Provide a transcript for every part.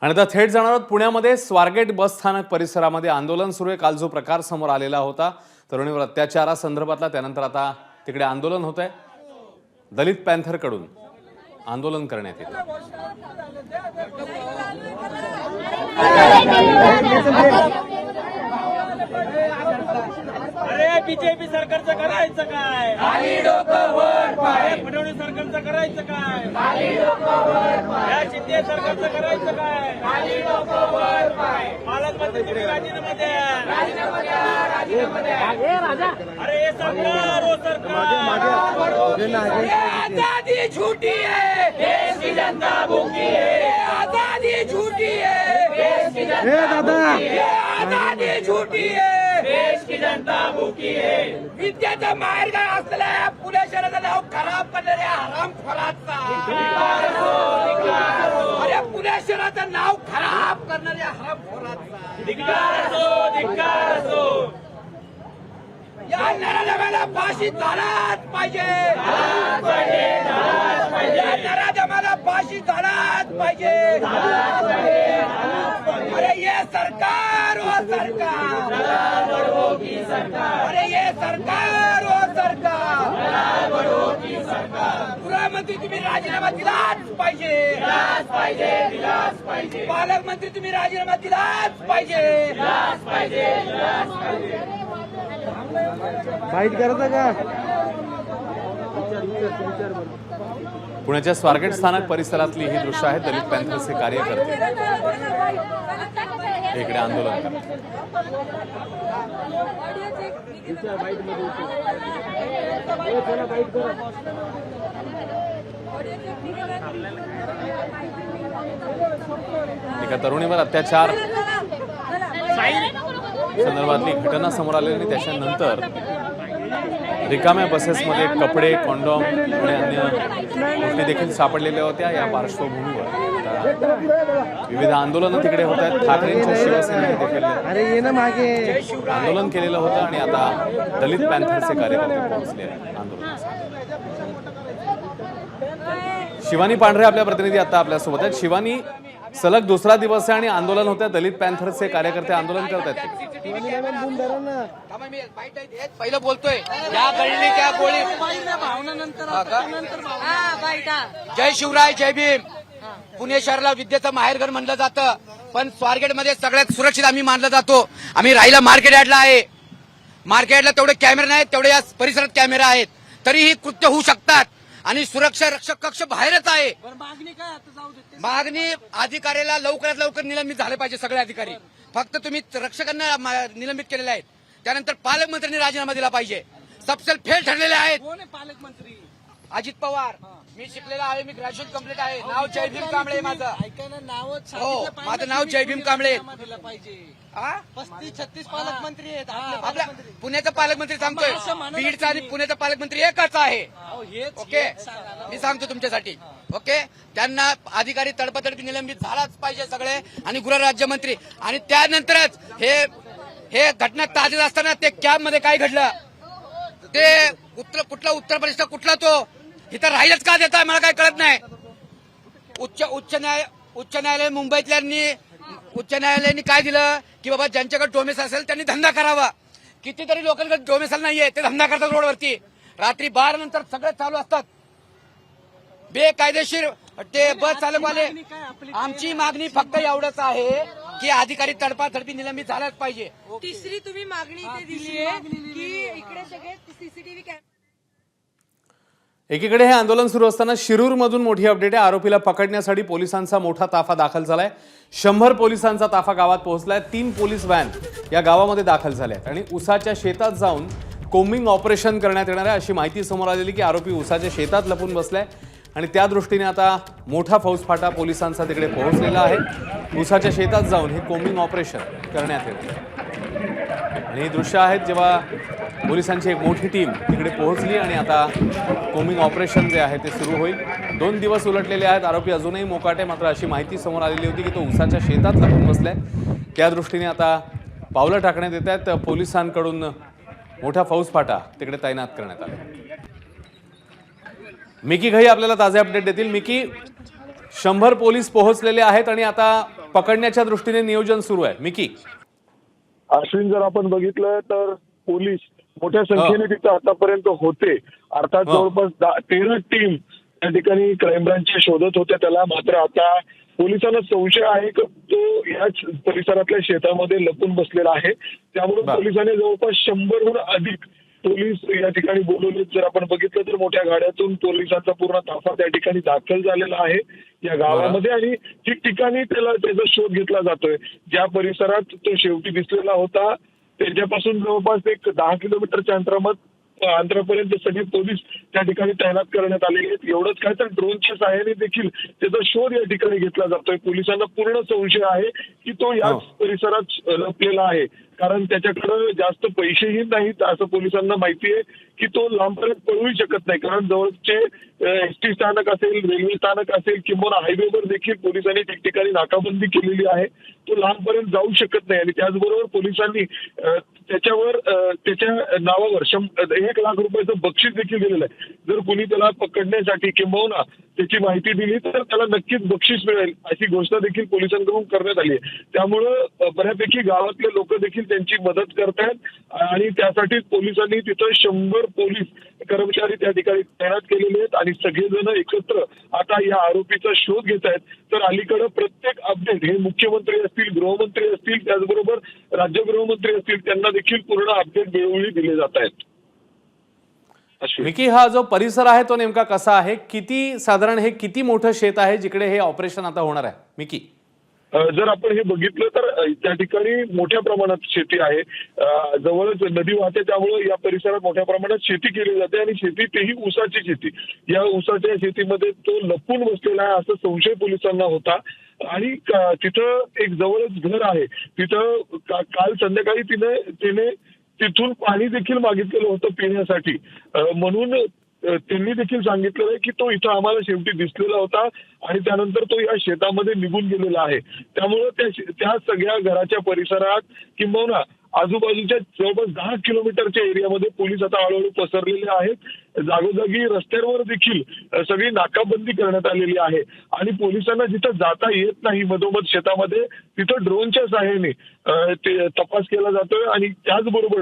आणि आता थेट जाणार आहोत पुण्यामध्ये स्वारगेट बस स्थानक परिसरामध्ये आंदोलन सुरू आहे। काल जो प्रकार समोर आलेला होता तरुणीवर अत्याचारासंदर्भातला, त्यानंतर आता तिकडे आंदोलन होत आहे। दलित पॅंथर कडून आंदोलन करण्यात येत आहे। अरे बीजेपी सरकारचं करायचं काय? खाली डोकं वर पाय. फडणवीस सरकारचं करायचं काय? खाली डोकं वर पाय. या शिंदे सरकारचं करायचं काय? खाली डोकं वर पाय. पालकमंत्री तुम्ही राजीनामा द्या. राजीनामा द्या, राजीनामा द्या. अरे हे सरकार वो सरकार आजादी झूठी है, देश की जनता भूखी है। आजादी झूठी है, देश की जनता भूखी है। आजादी झूठी है, देश की जनता भूखी आहे। विद्याचा माहेरघर असलेल्या पुणे शहराचं नाव खराब करणाऱ्या हरामखोराचा अरे पुणे शहराचं नाव खराब करणाऱ्या हरामखोराचा धिक्कार असो। या नराधमाला फाशी झालाच पाहिजे, या नराधमाला फाशी झालाच पाहिजे। अरे ये सरकार वो सरकार, अरे ये सरकार वो सरकार, गृहमंत्री तुम्ही राजीनामा दिलाच पाहिजे, पालकमंत्री तुम्ही राजीनामा दिलाच पाहिजे। फाईट करता का? पुण्याच्या स्वारगेट स्थानक परिसरातली ही दृश्य आहेत। दलित पॅंथरचे कार्यकर्ते इकडे आंदोलन करतात। एका तरुणीवर अत्याचार संदर्भातली घटना समोर आली आणि त्याच्यानंतर रिकाम्या बसेसमध्ये कपडे, कॉन्डॉम आणि अन्य गोष्टी देखील सापडलेल्या होत्या। या पार्श्वभूमीवर विविध आंदोलनं तिकडे होत आहेत। ठाकरेंच्या शिवसेनेने देखील आंदोलन केलेलं होतं आणि आता दलित पॅंथरचे कार्यकर्ते पोहोचले आहेत आंदोलनासाठी। शिवानी पांढरे आपल्या प्रतिनिधी आता आपल्यासोबत आहेत। शिवानी, सलग दुसरा दिवस आहे आणि आंदोलन होतं। दलित पॅंथरचे कार्यकर्ते आंदोलन करत आहेत। पहिलं बोलतोय या गळली त्या गोळी। जय शिवराय, जय भीम। पुणे शहराला विद्येचं माहेरघर म्हणलं जातं, पण स्वारगेटमध्ये सगळ्यात सुरक्षित आम्ही मानलं जातो। आम्ही राहिला मार्केट यार्डला आहे। मार्केट यार्डला तेवढे कॅमेरे नाहीत, तेवढे या परिसरात कॅमेरा आहेत, तरीही कृत्य होऊ शकतात आणि सुरक्षा रक्षक कक्ष बाहेरच आहे। मागणी काय आता जाऊ देते? मागणी अधिकाऱ्याला लवकरात लवकर निलंबित झाले पाहिजे सगळे अधिकारी। फक्त तुम्ही रक्षकांना निलंबित केलेले आहेत, त्यानंतर पालकमंत्र्यांनी राजीनामा दिला पाहिजे। सबसेल फेल ठरलेले आहेत। कोण आहे पालकमंत्री? अजित पवार। मी शिकलेला आहे, मी ग्रॅज्युएट कंप्लीट आहे। नाव जय भीम कांबळे माझं। ऐकायला नाव हो, माझं नाव जय भीम कांबळे। पाहिजे। हा? 35-36 पालकमंत्री आहेत आपले आपल्या पालकमंत्री। पुण्याचा पालकमंत्री सांगतोय, असं म्हणा बीडचा आणि पुण्याचा पालकमंत्री एकच आहे। ओके, मी सांगतो तुमच्यासाठी। ओके, त्यांना अधिकारी तडपतडपी निलंबित झालाच पाहिजे सगळे, आणि गृहराज्यमंत्री। आणि त्यानंतरच हे घटना ताजीत असताना ते कॅम्प मध्ये काय घडलं ते कुठला उत्तर प्रदेशचा कुठला तो इथं राहिलंच का देताय मला काय कळत नाही। उच्च न्यायालयाने काय दिलं की बाबा ज्यांच्याकडे डोमेसाईल असेल त्यांनी धंदा करावा। कितीतरी लोकांकडे डोमेसाईल नाहीये, ते धंदा करतात रोडवरती। रात्री 12 नंतर सगळे चालू असतात बेकायदेशीर ते बस चालकवाले। आमची मागणी फक्त एवढंच आहे की अधिकारी तडपातडपी निलंबित झालाच पाहिजे। तिसरी तुम्ही मागणी इथे दिली आहे की इकडे सगळे सीसीटीव्ही कॅमेरे। एकीकडे हे आंदोलन सुरू असताना शिरूरमधून मोठी अपडेट आहे। आरोपीला पकडण्यासाठी पोलिसांचा मोठा ताफा दाखल झालाय। 100 पोलिसांचा ताफा गावात पोहोचलाय। 3 पोलीस व्हॅन या गावामध्ये दाखल झाल्यात आणि उसाच्या शेतात जाऊन कोम्बिंग ऑपरेशन करण्यात येणार आहे अशी माहिती समोर आलेली की आरोपी उसाच्या शेतात लपून बसलाय आणि त्या दृष्टीने आता मोठा फौजफाटा पोलिसांचा तिकडे पोहोचलेला आहे। उसाच्या शेतात जाऊन हे कोम्बिंग ऑपरेशन करण्यात येते आणि ही दृश्य आहेत जेव्हा पोलिसांची एक मोठी टीम तिकडे पोहोचली आणि आता कोम्बिंग ऑपरेशन जे आहे ते सुरू होईल। 2 दिवस उलटलेले आहेत। आरोपी अजूनही मोकाटे, मात्र अशी माहिती समोर आलेली होती की तो उसाच्या शेतात लपून बसलाय। त्या दृष्टीने आता पावलं टाकण्यात येत आहेत। पोलिसांकडून मोठा फौजफाटा तिकडे तैनात करण्यात आला। मिकी घई आपल्याला ताजे अपडेट देतील। मिकी, 100 पोलीस पोहोचलेले आहेत आणि आता पकडण्याच्या दृष्टीने नियोजन सुरू आहे? मिकी, अश्विन, जर आपण बघितलं तर पोलीस मोठ्या संख्येने तिथे आतापर्यंत होते. अर्थात जवळपास 13 टीम त्या ठिकाणी क्राईम ब्रांचच्या शोधत होत्या त्याला. मात्र आता पोलिसांना संशय आहे की तो याच परिसरातल्या शेतामध्ये लपून बसलेला आहे. त्यामुळे पोलिसांनी जवळपास 100हून अधिक पोलीस या ठिकाणी बोलवले. जर आपण बघितलं तर मोठ्या गाड्यातून पोलिसांचा पूर्ण ताफा त्या ठिकाणी दाखल झालेला आहे या गावामध्ये आणि ठिकठिकाणी त्याचा शोध घेतला जातोय. ज्या परिसरात तो शेवटी दिसलेला होता त्याच्यापासून जवळपास एक 10 किलोमीटरच्या अंतरापर्यंत सगळे पोलीस त्या ठिकाणी तैनात करण्यात आलेले आहेत. एवढंच काय तर ड्रोनच्या सहाय्याने देखील त्याचा शोध या ठिकाणी घेतला जातोय. पोलिसांना पूर्ण संशय आहे की तो याच परिसरात लपलेला आहे, कारण त्याच्याकडे जास्त पैसेही नाहीत असं पोलिसांना माहिती आहे की तो लांबपर्यंत पळूही शकत नाही. कारण जवळचे एसटी स्थानक असेल, रेल्वे स्थानक असेल किंवा हायवेवर देखील पोलिसांनी ठिकठिकाणी नाकाबंदी केलेली आहे. तो लांबपर्यंत जाऊ शकत नाही आणि त्याचबरोबर पोलिसांनी त्याच्यावर त्याच्या नावावर 1 लाख रुपयाचं बक्षीस देखील दिलेलं आहे. जर कुणी त्याला पकडण्यासाठी किंबहुना त्याची माहिती दिली तर त्याला नक्कीच बक्षीस मिळेल अशी घोषणा देखील पोलिसांकडून करण्यात आली आहे. त्यामुळं बऱ्यापैकी गावातले लोक देखील त्यांची मदत करतायत आणि त्यासाठी पोलिसांनी तिथं 100 पोलीस कर्मचारी त्या ठिकाणी तैनात केलेले आहेत आणि सगळेजण एकत्र आता या आरोपीचा शोध घेत आहेत. तर अलीकडे प्रत्येक अपडेट हे मुख्यमंत्री असतील, गृहमंत्री असतील, त्याचबरोबर राज्य गृहमंत्री असतील त्यांना देखील पूर्ण अपडेट वेळोवेळी दिले जात आहेत. मिकी, हा जो परिसर आहे तो नेमका कसा आहे? साधारण हे किती मोठं शेत आहे जिकडे हे ऑपरेशन आता होणार आहे? मिकी, जर आपण हे बघितलं तर त्या ठिकाणी मोठ्या प्रमाणात शेती आहे. जवळच नदी वाहते त्यामुळे या परिसरात मोठ्या प्रमाणात शेती केली जाते आणि शेती तेही ऊसाची शेती. या ऊसाच्या शेतीमध्ये तो लपून बसलेला आहे असा संशय पोलिसांना होता आणि तिथं एक जवळच घर आहे. तिथं काल संध्याकाळी तिने तिथून पाणी देखील मागितलेलं होतं पिण्यासाठी. म्हणून त्यांनी देखील सांगितलेलं आहे की तो इथं आम्हाला शेवटी दिसलेला होता आणि त्यानंतर तो या शेतामध्ये निघून गेलेला आहे. त्यामुळं त्या सगळ्या घराच्या परिसरात किंबहुना आजूबाजूच्या जवळपास 10 किलोमीटरच्या एरियामध्ये पोलीस आता हळूहळू पसरलेले आहेत. जागोजागी रस्त्यांवर देखील सगळी नाकाबंदी करण्यात आलेली आहे आणि पोलिसांना जिथं जाता येत नाही मधोमध शेतामध्ये तिथं ड्रोनच्या सहाय्याने ते तपास केला जातोय आणि त्याचबरोबर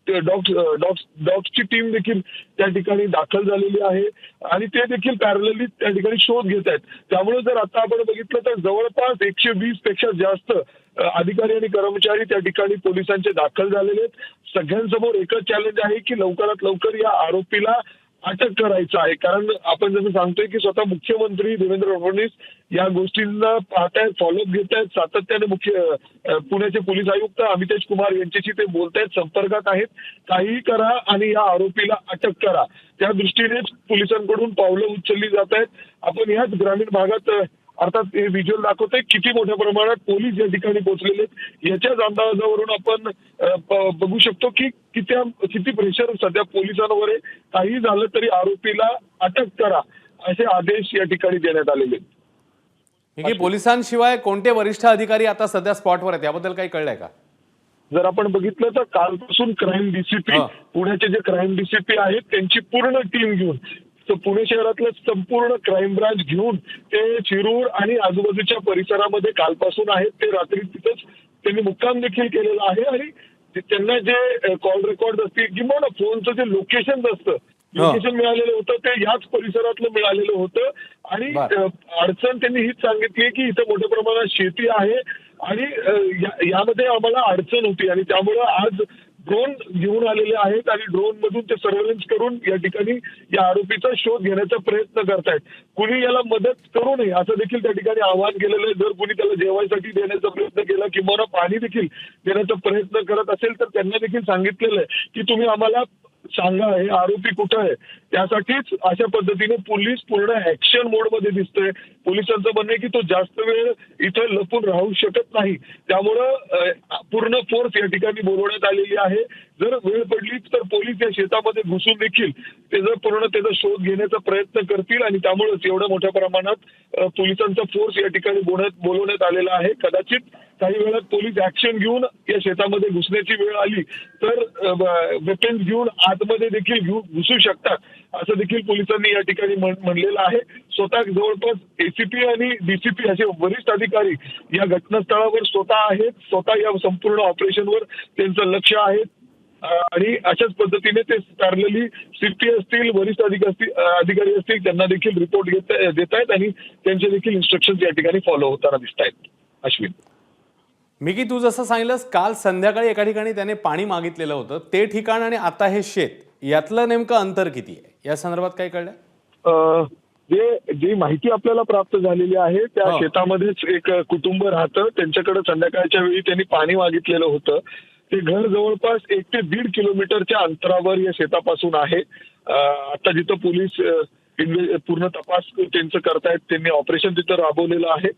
डॉग्सची टीम देखील त्या ठिकाणी दाखल झालेली आहे आणि ते देखील पॅरलली त्या ठिकाणी शोध घेत आहेत. त्यामुळे जर आता आपण बघितलं तर जवळपास 120 पेक्षा जास्त अधिकारी आणि कर्मचारी त्या ठिकाणी पोलिसांचे दाखल झालेले आहेत. सगळ्यांसमोर एकच चॅलेंज आहे की लवकरात लवकर या आरोपीला अटक करायचं आहे. कारण आपण जसं सांगतोय की स्वतः मुख्यमंत्री देवेंद्र फडणवीस या गोष्टींना पाहतायत, फॉलोअप घेत आहेत. सातत्याने पुण्याचे पोलीस आयुक्त अमितेश कुमार यांच्याशी ते बोलतायत, संपर्कात आहेत. काहीही करा आणि या आरोपीला अटक करा त्या दृष्टीनेच पोलिसांकडून पावलं उचलली जात आहेत. आपण याच ग्रामीण भागात अर्थात हे व्हिज्युअल दाखवतोय किती मोठ्या प्रमाणात पोलीस या ठिकाणी पोहोचलेले आहेत. याच्याच अंदाजावरून आपण बघू शकतो की किती प्रेशर सध्या पोलिसांवर आहे. काही झालं तरी आरोपीला अटक करा असे आदेश या ठिकाणी देण्यात आलेले आहेत. मिकी, पोलिसांशिवाय कोणते वरिष्ठ अधिकारी आता सध्या स्पॉटवर आहेत याबद्दल काही कळलंय का? जर आपण बघितलं तर कालपासून क्राईम डीसीपी पुण्याचे जे क्राईम डीसीपी आहेत त्यांची पूर्ण टीम घेऊन पुणे शहरातलं संपूर्ण क्राईम ब्रांच घेऊन ते शिरूर आणि आजूबाजूच्या परिसरामध्ये कालपासून आहेत. ते रात्री तिथंच त्यांनी मुक्काम देखील केलेला आहे आणि त्यांना जे कॉल रेकॉर्ड असतील किंवा फोनचं जे लोकेशन असतं लोकेशन मिळालेलं होतं ते याच परिसरातलं मिळालेलं होतं आणि अडचण त्यांनी हीच सांगितली की इथं मोठ्या प्रमाणात शेती आहे आणि यामध्ये आम्हाला अडचण होती आणि त्यामुळं आज ड्रोन घेऊन आलेले आहेत आणि ड्रोन मधून ते सर्व्हेलन्स करून या ठिकाणी या आरोपीचा शोध घेण्याचा प्रयत्न करतायत. कुणी याला मदत करू नये असं देखील त्या ठिकाणी आवाहन केलेलं आहे. जर कुणी त्याला जेवायसाठी देण्याचा प्रयत्न केला किंवा पाणी देखील देण्याचा प्रयत्न करत असेल तर त्यांना देखील सांगितलेलं आहे की तुम्ही आम्हाला सांगा हे आरोपी कुठं आहे. त्यासाठीच अशा पद्धतीने पोलीस पूर्ण ऍक्शन मोडमध्ये दिसतोय. पोलिसांचं म्हणणं आहे की तो जास्त वेळ इथं लपून राहू शकत नाही. त्यामुळं पूर्ण फोर्स या ठिकाणी बोलवण्यात आलेली आहे. जर वेळ पडली तर पोलीस या शेतामध्ये घुसून देखील त्याचा शोध घेण्याचा प्रयत्न करतील आणि त्यामुळेच एवढ्या मोठ्या प्रमाणात पोलिसांचा फोर्स या ठिकाणी बोलवण्यात आलेला आहे. कदाचित काही वेळात पोलीस ऍक्शन घेऊन या शेतामध्ये घुसण्याची वेळ आली तर वेपन्स घेऊन आतमध्ये देखील घुसू शकतात असं देखील पोलिसांनी या ठिकाणी म्हणलेलं आहे. स्वतः जवळपास एसीपी आणि डीसीपी असे वरिष्ठ अधिकारी या घटनास्थळावर स्वतः आहेत. स्वतः या संपूर्ण ऑपरेशनवर त्यांचं लक्ष आहे आणि अशाच पद्धतीने ते पॅरलली सीपी असतील, वरिष्ठ अधिकारी असतील, त्यांना देखील रिपोर्ट देत आहेत आणि त्यांचे देखील इन्स्ट्रक्शन या ठिकाणी फॉलो होताना दिसत आहेत. अश्विन, मिकी, तू जसं सांगितलंस, काल संध्याकाळी एका ठिकाणी त्याने पाणी मागितलेलं होतं, ते ठिकाण आणि आता हे शेत, यातलं नेमकं अंतर किती आहे, या संदर्भात काय कळलं? जी माहिती आपल्याला प्राप्त झालेली आहे त्या हो. शेतामध्येच एक कुटुंब राहतं. त्यांच्याकडे संध्याकाळच्या वेळी त्यांनी पाणी मागितलेलं होतं. ते घर जवळपास 1 ते 1.5 किलोमीटरच्या अंतरावर या शेतापासून आहे. आता जिथं पोलीस पूर्ण तपास त्यांचं करतायत, त्यांनी ऑपरेशन तिथं राबवलेलं आहे.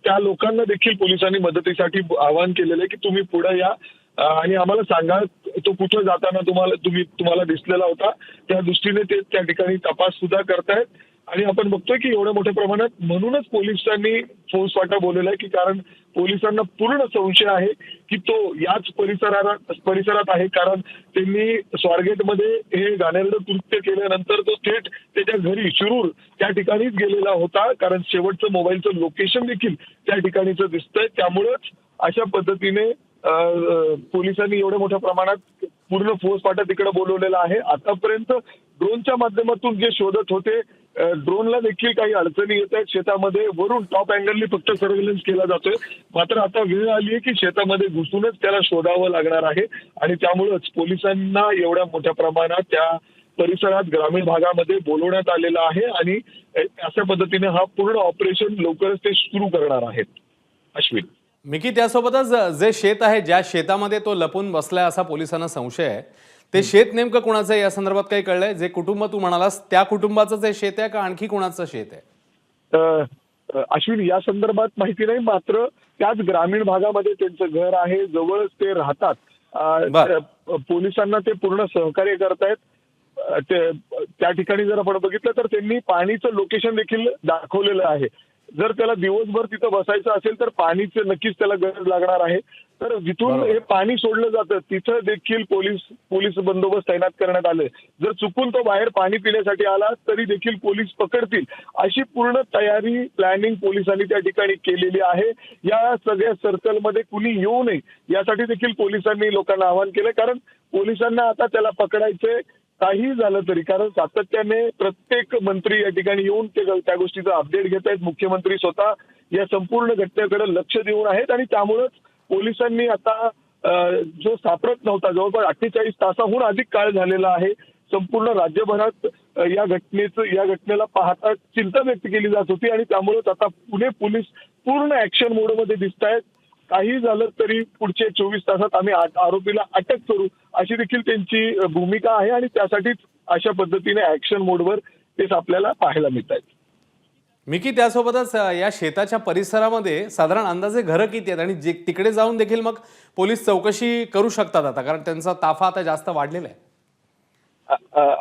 त्या लोकांना देखील पोलिसांनी मदतीसाठी आवाहन केलेलं आहे की तुम्ही पुढे या आणि आम्हाला सांगा तो कुठं जाताना तुम्हाला दिसलेला होता. त्या दृष्टीने ते त्या ठिकाणी तपास सुद्धा करतायत आणि आपण बघतोय की एवढ्या मोठ्या प्रमाणात म्हणूनच पोलिसांनी फौजफाटा बोललेला आहे की कारण पोलिसांना पूर्ण संशय आहे की तो याच परिसरात आहे. कारण त्यांनी स्वारगेटमध्ये हे घाणेरडं कृत्य केल्यानंतर तो थेट त्याच्या घरी शिरूर त्या ठिकाणीच गेलेला होता. कारण शेवटचं मोबाईलचं लोकेशन देखील त्या ठिकाणीच दिसतंय. त्यामुळंच अशा पद्धतीने पोलिसांनी एवढ्या मोठ्या प्रमाणात पूर्ण फौजफाटा तिकडे बोलवलेला आहे. आतापर्यंत ड्रोनच्या माध्यमातून जे शोधत होते, ड्रोनला देखील काही अडचणी येत आहेत. शेतामध्ये वरून टॉप अँगलनी फक्त सर्व्हेलन्स केला जातोय. मात्र आता वेळ आली आहे की शेतामध्ये घुसूनच त्याला शोधावं लागणार आहे आणि त्यामुळेच पोलिसांना एवढ्या मोठ्या प्रमाणात त्या परिसरात ग्रामीण भागामध्ये बोलवण्यात आलेलं आहे आणि अशा पद्धतीने हा पूर्ण ऑपरेशन लवकरच ते सुरू करणार आहेत. अश्विन, मिकी, त्यासोबतच जे शेत आहे, ज्या शेतामध्ये तो लपून बसलाय असा पोलिसांना संशय आहे, ते शेत नेमकं कुणाचं आहे या संदर्भात काही कळलंय? जे कुटुंब तू म्हणालास त्या कुटुंबाचं जे शेत आहे का आणखी कुणाचं शेत आहे? अश्विन, या संदर्भात माहिती नाही. मात्र त्याच ग्रामीण भागामध्ये त्यांचं घर आहे, जवळच ते राहतात. पोलिसांना ते पूर्ण सहकार्य करतायत. त्या ठिकाणी जर आपण बघितलं तर त्यांनी पाणीचं लोकेशन देखील दाखवलेलं आहे. जर त्याला दिवसभर तिथं बसायचं असेल तर पाणीचं नक्कीच त्याला गरज लागणार आहे. तर जिथून हे पाणी सोडलं जातं तिथं देखील पोलीस बंदोबस्त तैनात करण्यात आले. जर चुकून तो बाहेर पाणी पिण्यासाठी आला तरी देखील पोलीस पकडतील अशी पूर्ण तयारी, प्लॅनिंग पोलिसांनी त्या ठिकाणी केलेली आहे. या सगळ्या सर्कलमध्ये कुणी येऊ नये यासाठी देखील पोलिसांनी लोकांना आवाहन केलं. कारण पोलिसांना आता त्याला पकडायचंय काही झालं तरी. कारण सातत्याने प्रत्येक मंत्री या ठिकाणी येऊन त्या गोष्टीचा अपडेट घेत आहेत. मुख्यमंत्री स्वतः या संपूर्ण घटनेकडे लक्ष देऊन आहेत आणि त्यामुळेच पोलिसांनी आता जो सापडत नव्हता, जवळपास 48 तासाहून अधिक काळ झालेला आहे. संपूर्ण राज्यभरात या घटनेला पाहता चिंता व्यक्त केली जात होती आणि त्यामुळेच आता पुणे पोलीस पूर्ण ऍक्शन मोडमध्ये दिसत आहेत. काही झालं तरी पुढचे 24 तासात आम्ही आरोपीला अटक करू अशी देखील त्यांची भूमिका आहे आणि त्यासाठीच अशा पद्धतीने ऍक्शन मोडवर तेच आपल्याला पाहायला मिळत आहेत. मिकी, त्यासोबतच या शेताच्या परिसरामध्ये साधारण अंदाजे घरं किती आहेत आणि तिकडे जाऊन देखील मग पोलीस चौकशी करू शकतात आता, कारण त्यांचा ताफा आता जास्त वाढलेला आहे?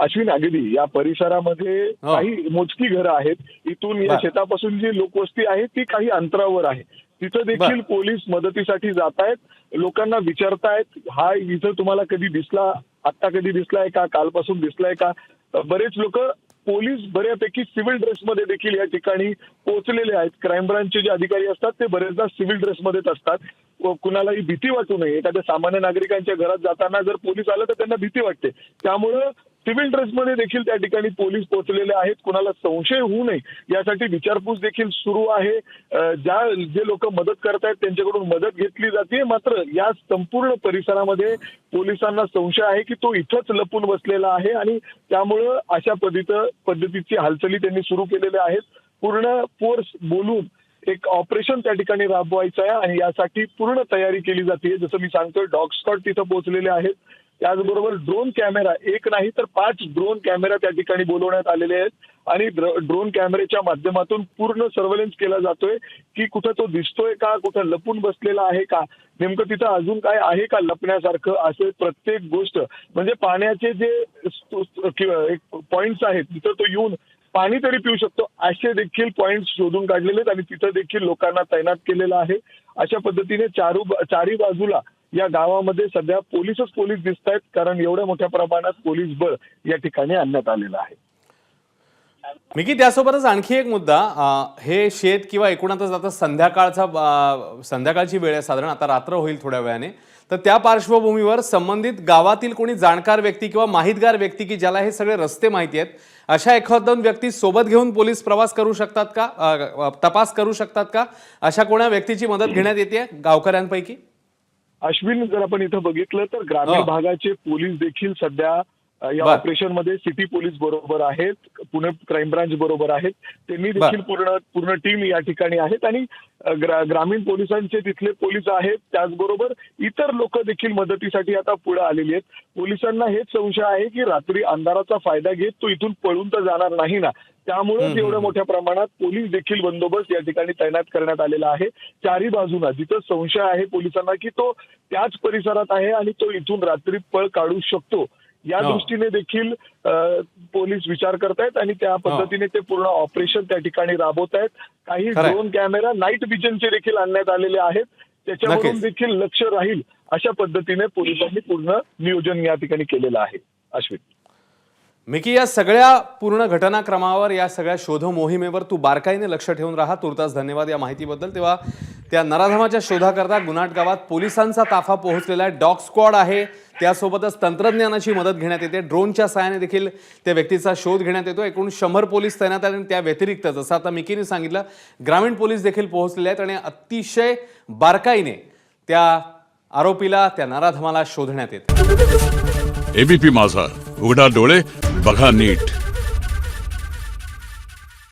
अश्विन, अगदी या परिसरामध्ये काही मोजकी घरं आहेत. इथून या शेतापासून जी लोकवस्ती आहे ती काही अंतरावर आहे. तिथं देखील पोलीस मदतीसाठी जात आहेत. लोकांना विचारतायत, हा इथं तुम्हाला कधी दिसला, आत्ता कधी दिसलाय का, कालपासून दिसलाय का? बरेच लोक पोलीस बऱ्यापैकी सिव्हिल ड्रेसमध्ये देखील या ठिकाणी पोहोचलेले आहेत. क्राईम ब्रांचचे जे अधिकारी असतात ते बरेचदा सिव्हिल ड्रेसमध्येच असतात. कुणालाही भीती वाटू नये. एखाद्या सामान्य नागरिकांच्या घरात जाताना जर पोलीस आलं तर त्यांना भीती वाटते. त्यामुळं सिव्हिल ड्रेसमध्ये देखील त्या ठिकाणी पोलीस पोहोचलेले आहेत. कुणाला संशय होऊ नये यासाठी विचारपूस देखील सुरू आहे. जे लोक मदत करतायत त्यांच्याकडून मदत घेतली जाते. मात्र या संपूर्ण परिसरामध्ये पोलिसांना संशय आहे की तो इथंच लपून बसलेला आहे आणि त्यामुळं अशा पद्धतीची हालचाली त्यांनी सुरू केलेल्या आहेत. पूर्ण फोर्स बोलून एक ऑपरेशन त्या ठिकाणी राबवायचं आहे आणि यासाठी पूर्ण तयारी केली जाते. जसं मी सांगतोय, डॉग स्क्वॉड तिथं पोहोचलेले आहेत. त्याचबरोबर ड्रोन कॅमेरा, एक नाही तर 5 ड्रोन कॅमेरा त्या ठिकाणी बोलवण्यात आलेले आहेत आणि ड्रोन कॅमेऱ्याच्या माध्यमातून पूर्ण सर्व्हेलन्स केला जातोय की कुठं तो दिसतोय का, कुठं लपून बसलेला आहे का, नेमकं तिथं अजून काय आहे का लपण्यासारखं. असे प्रत्येक गोष्ट म्हणजे पाण्याचे जे पॉइंट्स आहेत तिथं तो येऊन पाणी तरी पिऊ शकतो असे देखील पॉइंट शोधून काढलेले आहेत आणि तिथं देखील लोकांना तैनात केलेलं आहे. अशा पद्धतीने चारी बाजूला या गावामध्ये सध्या पोलीस दिसत आहेत, कारण एवढ्या मोठ्या प्रमाणात पोलीस बळ या ठिकाणी आणण्यात आलेलं आहे. मिकी, त्यासोबतच आणखी एक मुद्दा, हे शेत किंवा एकूणातच आता संध्याकाळची वेळ आहे, साधारण आता रात्र होईल थोड्या वेळाने, तर त्या पार्श्वभूमीवर संबंधित गावातील कोणी जाणकार व्यक्ती किंवा माहितगार व्यक्ती की ज्याला हे सगळे रस्ते माहिती आहेत, अशा एखाद व्यक्ती सोबत घेऊन पोलीस प्रवास करू शकतात का, तपास करू शकतात का? अशा कोणा व्यक्तीची मदत घेण्यात येते गावकऱ्यांपैकी? अश्विन, जर आपण इथं बघितलं तर ग्रामीण भागाचे पोलीस देखील सध्या या ऑपरेशन मध्ये सिटी पोलीस बरोबर आहेत, पुणे क्राईम ब्रांच बरोबर आहेत, त्यांनी देखील पूर्ण टीम या ठिकाणी आहेत आणि ग्रामीण पोलिसांचे तिथले पोलीस आहेत. त्याचबरोबर इतर लोक देखील मदतीसाठी आता पुढे आलेली आहेत. पोलिसांना हेच संशय आहे की रात्री अंधाराचा फायदा घेत तो इथून पळून तर जाणार नाही ना, त्यामुळे एवढ्या मोठ्या प्रमाणात पोलीस देखील बंदोबस्त या ठिकाणी तैनात करण्यात आलेला आहे. चारही बाजूला जिथं संशय आहे पोलिसांना की तो त्याच परिसरात आहे आणि तो इथून रात्री पळ काढू शकतो, या दृष्टीने देखील पोलीस विचार करतायत आणि त्या पद्धतीने ते पूर्ण ऑपरेशन त्या ठिकाणी राबवत आहेत. काही ड्रोन कॅमेरा, नाईट विजनचे देखील आणण्यात आलेले आहेत, त्याच्यावरून देखील लक्ष राहील अशा पद्धतीने पोलिसांनी पूर्ण नियोजन या ठिकाणी केलेलं आहे. अश्विन, मिकी, या सगळ्या पूर्ण घटनाक्रमावर, या सगळ्या शोध मोहिमेवर तू बारकाईने लक्ष ठेवून राहा. तुर्तास धन्यवाद या माहितीबद्दल. तेव्हा त्या नराधमाच्या शोधाकरता गुन्हाट गावात पोलिसांचा ताफा पोहोचलेला आहे, डॉग स्क्वॉड आहे, त्यासोबतच तंत्रज्ञानाची मदत घेण्यात येते, ड्रोनच्या सहाय्याने देखील त्या व्यक्तीचा शोध घेण्यात येतो. एकूण 100 पोलीस तैनात आहेत आणि त्या व्यतिरिक्त जसं आता मिकीने सांगितलं, ग्रामीण पोलीस देखील पोहोचलेले आहेत आणि अतिशय बारकाईने त्या आरोपीला, त्या नराधमाला शोधण्यात येते. एबीपी माझा, उघडा डोळे बघा नीट.